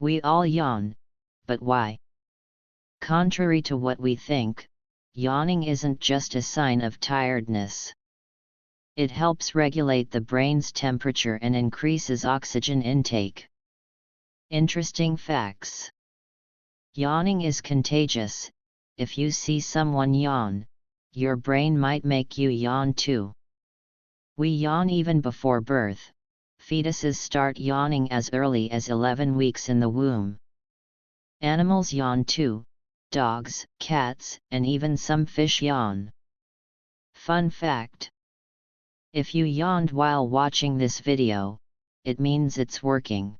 We all yawn, but why? Contrary to what we think, yawning isn't just a sign of tiredness. It helps regulate the brain's temperature and increases oxygen intake. Interesting facts. Yawning is contagious. If you see someone yawn, your brain might make you yawn too. We yawn even before birth. Fetuses start yawning as early as 11 weeks in the womb. Animals yawn too. Dogs, cats, and even some fish yawn. Fun fact: if you yawned while watching this video, it means it's working.